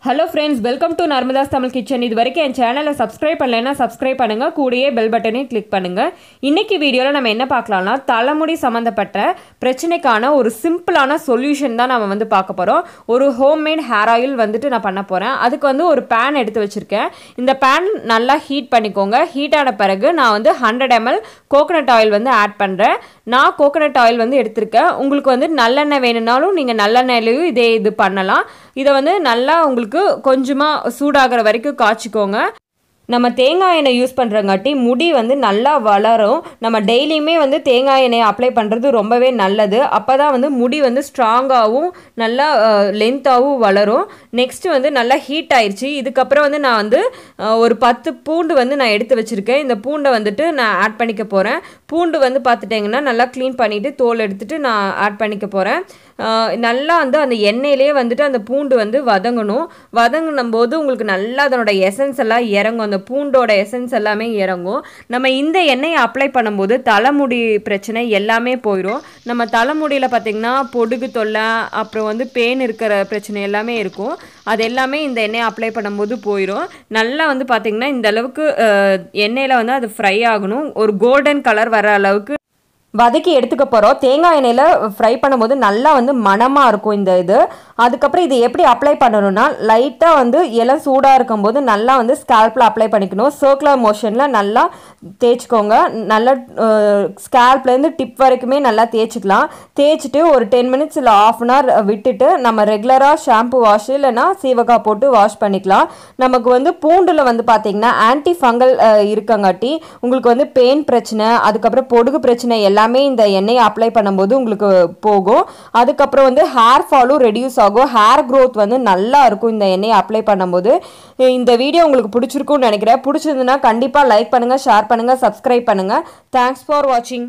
Hello friends, welcome to Narmada's Tamil Kitchen. இது வரைக்கும் என் சேனலை சப்ஸ்கிரைப் பண்ணலைன்னா சப்ஸ்கிரைப் பண்ணுங்க, கூடயே பெல் பட்டனையும் கிளிக் பண்ணுங்க. இன்னைக்கு வீடியோல நம்ம என்ன பார்க்கலாம்னா தலைமுடி சம்பந்தப்பட்ட பிரச்சனைக்கான ஒரு சிம்பிளான சொல்யூஷன் தான் நாம பார்க்க போறோம். ஒரு ஹோம்மேட் ஹேர் ஆயில் நான் பண்ண போறேன். அதுக்கு ஒரு pan எடுத்து வச்சிருக்கேன். இந்த pan நல்லா ஹீட் பண்ணிக்கோங்க. ஹீட் ஆன பிறகு நான் 100 ml கோகனட் ஆயில் ஆட் பண்றேன். நான் கோகனட் ஆயில் எடுத்திருக்கேன். உங்களுக்கு நல்லெண்ணெய் வேணும்னாலும் நீங்க நல்லெண்ணெயிலயும் இது பண்ணலாம். இதை நல்லா உங்களுக்கு கொஞ்சமா சூடாகிற வரைக்கும் காய்ச்சிக்கோங்க. நம்ம தேங்காய் எண்ணெய் யூஸ் பண்ணுறங்காட்டி முடி நல்லா வளரும். நம்ம டெய்லியுமே தேங்காய் எண்ணெய் அப்ளை பண்ணுறது ரொம்பவே நல்லது. அப்போ தான் முடி ஸ்ட்ராங்காகவும் நல்லா லென்த்தாகவும் வளரும். நெக்ஸ்ட்டு நல்லா ஹீட் ஆயிடுச்சு. இதுக்கப்புறம் நான் ஒரு 10 பூண்டு நான் எடுத்து வச்சுருக்கேன். இந்த பூண்டை நான் ஆட் பண்ணிக்க போகிறேன். பூண்டு பார்த்துட்டிங்கன்னா நல்லா க்ளீன் பண்ணிவிட்டு தோல் எடுத்துகிட்டு நான் ஆட் பண்ணிக்க போகிறேன். நல்லா அந்த எண்ணெயிலே அந்த பூண்டு வதங்கணும். வதங்கினும் போது உங்களுக்கு நல்லா அதனோட எசன்ஸ் எல்லாம் இறங்கும். அந்த பூண்டோட எசன்ஸ் எல்லாமே இறங்கும். நம்ம இந்த எண்ணெயை அப்ளை பண்ணும்போது தலைமுடி பிரச்சனை எல்லாமே போயிடும். நம்ம தலைமுடியில் பார்த்திங்கன்னா பொடுகு தொல்லை, அப்புறம் பேன் இருக்கிற பிரச்சனை எல்லாமே இருக்கும். அது எல்லாமே இந்த எண்ணெயை அப்ளை பண்ணும்போது போயிடும். நல்லா பார்த்திங்கன்னா இந்த அளவுக்கு எண்ணெயில் அது ஃப்ரை ஆகணும். ஒரு கோல்டன் கலர் வர அளவுக்கு வதக்கி எடுத்துக்க போகிறோம். தேங்காய் எண்ணெயில் ஃப்ரை பண்ணும்போது நல்லா மணமாக இருக்கும் இந்த இது. அதுக்கப்புறம் இது எப்படி அப்ளை பண்ணணும்னா லைட்டாக இளம் சூடாக இருக்கும்போது நல்லா ஸ்கேல்பில் அப்ளை பண்ணிக்கணும். சர்க்குலர் மோஷனில் நல்லா தேய்ச்சிக்கோங்க. நல்லா ஸ்கேல்ப்லேருந்து டிப் வரைக்குமே நல்லா தேய்ச்சிக்கலாம். தேய்ச்சிட்டு ஒரு 10 minutes இல்லை ½ an hour விட்டுட்டு நம்ம ரெகுலராக ஷாம்பு வாஷ் இல்லைன்னா சீவக்காய் போட்டு வாஷ் பண்ணிக்கலாம். நமக்கு பூண்டில் பார்த்திங்கன்னா ஆன்டி ஃபங்கல் இருக்கங்காட்டி உங்களுக்கு பெயின் பிரச்சனை, அதுக்கப்புறம் பொடுகு பிரச்சனை எல்லாமே இந்த எண்ணெயை அப்ளை பண்ணும்போது உங்களுக்கு போகும். அதுக்கப்புறம் ஹேர் ஃபாலும் ரெடியூஸ் ஆகும். ஹேர் க்ரோத் நல்லா இருக்கும் இந்த எண்ணெயை அப்ளை பண்ணும்போது. இந்த வீடியோ உங்களுக்கு பிடிச்சிருக்கும்னு நினைக்கிறேன். பிடிச்சிருந்ததுன்னா கண்டிப்பாக லைக் பண்ணுங்கள், ஷேர் பண்ணுங்கள், சப்ஸ்கிரைப் பண்ணுங்கள். தேங்க்ஸ் ஃபார் வாட்சிங்.